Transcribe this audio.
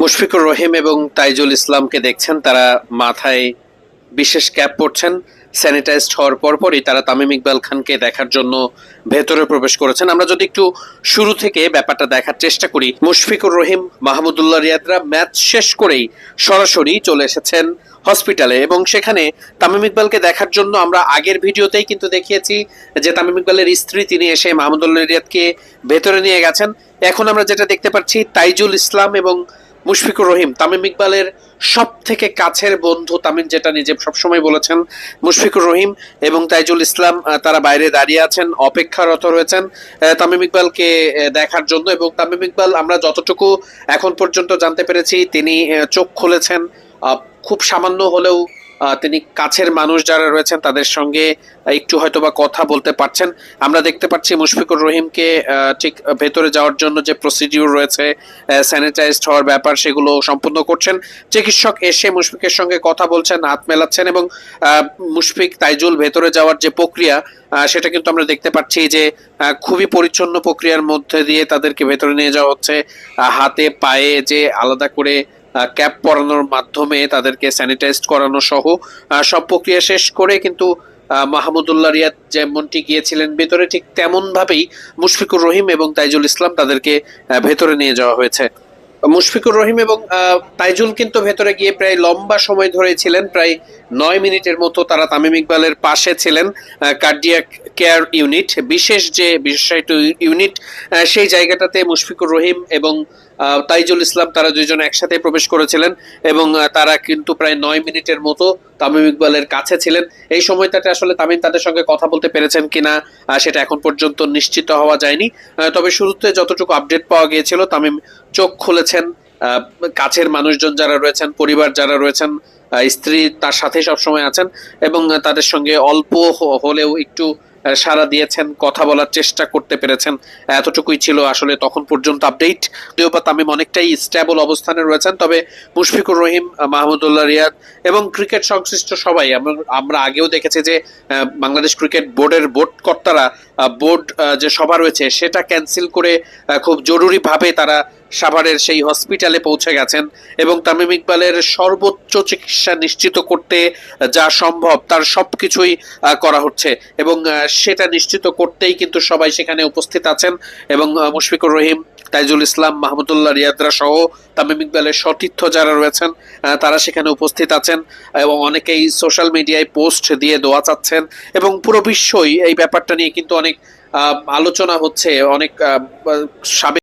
মুশফিকুর রহিম এবং তাইজুল ইসলামকে দেখছেন, তারা মাথায় বিশেষ ক্যাপ পরছেন। স্যানিটাইজড হওয়ার পরপরই তারা তামিম ইকবাল খানকে দেখার জন্য ভেতরে প্রবেশ করেছেন। আমরা যদি একটু শুরু থেকে ব্যাপারটা দেখার চেষ্টা করি, মুশফিকুর রহিম, মাহমুদুল্লাহ রিয়াদরা ম্যাচ শেষ করেই সরাসরি চলে এসেছেন হসপিটালে এবং সেখানে তামিম ইকবালকে দেখার জন্য আমরা আগের ভিডিওতেই কিন্তু দেখিয়েছি যে তামিম ইকবালের স্ত্রী তিনি এসে মাহমুদুল্লাহ রিয়াদকে ভেতরে নিয়ে গেছেন। এখন আমরা যেটা দেখতে পাচ্ছি, তাইজুল ইসলাম এবং মুশফিকুর রহিম তামিম ইকবালের সব থেকে কাছের বন্ধু, তামিম যেটা নিজে সবসময় বলেছেন। মুশফিকুর রহিম এবং তাইজুল ইসলাম তারা বাইরে দাঁড়িয়ে আছেন, অপেক্ষারত রয়েছেন তামিম ইকবালকে দেখার জন্য। এবং তামিম ইকবাল, আমরা যতটুকু এখন পর্যন্ত জানতে পেরেছি, তিনি চোখ খুলেছেন। খুব সামান্য হলেও তিনি কাছের মানুষ যারা রয়েছেন তাদের সঙ্গে একটু হয়তোবা কথা বলতে পারছেন। আমরা দেখতে পাচ্ছি মুশফিকুর রহিমকে ঠিক ভেতরে যাওয়ার জন্য যে প্রসিডিউর রয়েছে, স্যানিটাইজড হওয়ার ব্যাপার, সেগুলো সম্পূর্ণ করছেন। চিকিৎসক এসে মুশফিকের সঙ্গে কথা বলছেন, হাত মেলাচ্ছেন এবং মুশফিক তাইজুল ভেতরে যাওয়ার যে প্রক্রিয়া, সেটা কিন্তু আমরা দেখতে পাচ্ছি যে খুবই পরিচ্ছন্ন প্রক্রিয়ার মধ্যে দিয়ে তাদেরকে ভেতরে নিয়ে যাওয়া হচ্ছে। হাতে পায়ে যে আলাদা করে ক্যাপ পরানোর মাধ্যমে তাদেরকে স্যানিটাইজড করানো সহ সব প্রক্রিয়া শেষ করে কিন্তু মাহমুদুল্লাহ রিয়াদ যেমনটি গিয়েছিলেন ভেতরে, ঠিক তেমন ভাবেই মুশফিকুর রহিম এবং তাইজুল ইসলাম তাদেরকে ভেতরে নিয়ে যাওয়া হয়েছে। মুশফিকুর রহিম এবং তাইজুল কিন্তু ভেতরে গিয়ে প্রায় লম্বা সময় ধরে ছিলেন, প্রায় 9 মিনিটের মতো তারা তামিম ইকবালের পাশে ছিলেন। কার্ডিয়াক কেয়ার ইউনিট, বিশেষ যে বিশেষায়িত ইউনিট, সেই জায়গাটাতে মুশফিকুর রহিম এবং তাইজুল ইসলাম তারা দুইজন একসাথে প্রবেশ করেছিলেন এবং তারা কিন্তু প্রায় 9 মিনিটের মতো তামিম ইকবালের কাছে ছিলেন। এই সময়টাতে আসলে তামিম তাদের সঙ্গে কথা বলতে পেরেছেন কিনা সেটা এখন পর্যন্ত নিশ্চিত হওয়া যায়নি। তবে শুরুতে যতটুকু আপডেট পাওয়া গিয়েছিল, তামিম চোখ খুলেছেন। কাছের মানুষজন যারা রয়েছেন, পরিবার যারা রয়েছেন, স্ত্রী তার সাথে সবসময় আছেন এবং তাদের সঙ্গে অল্প হলেও একটু সাড়া দিয়েছেন, কথা বলার চেষ্টা করতে পেরেছেন। এতটুকুই ছিল আসলে তখন পর্যন্ত আপডেট। যদিও বা তামিম অনেকটাই স্টেবল অবস্থানে রয়েছেন, তবে মুশফিকুর রহিম, মাহমুদুল্লাহ রিয়াদ এবং ক্রিকেট সংশ্লিষ্ট সবাই, আমরা আগেও দেখেছি যে বাংলাদেশ ক্রিকেট বোর্ডের বোর্ড কর্তারা বোর্ড যে সভা রয়েছে সেটা ক্যান্সেল করে খুব জরুরিভাবে তারা সাভারের সেই হসপিটালে পৌঁছে গেছেন এবং তামিম ইকবালের সর্বোচ্চ চিকিৎসা নিশ্চিত করতে যা সম্ভব তার সবকিছুই করা হচ্ছে এবং সেটা নিশ্চিত করতেই কিন্তু সবাই সেখানে উপস্থিত আছেন। এবং মুশফিকুর রহিম, তাইজুল ইসলাম, মাহমুদুল্লাহ রিয়াদরা সহ তামিম ইকবালের সতীর্থ যারা রয়েছেন তারা সেখানে উপস্থিত আছেন এবং অনেকেই সোশ্যাল মিডিয়ায় পোস্ট দিয়ে দোয়া চাচ্ছেন এবং পুরো বিশ্বই এই ব্যাপারটা নিয়ে কিন্তু অনেক আলোচনা হচ্ছে। অনেক সাবেক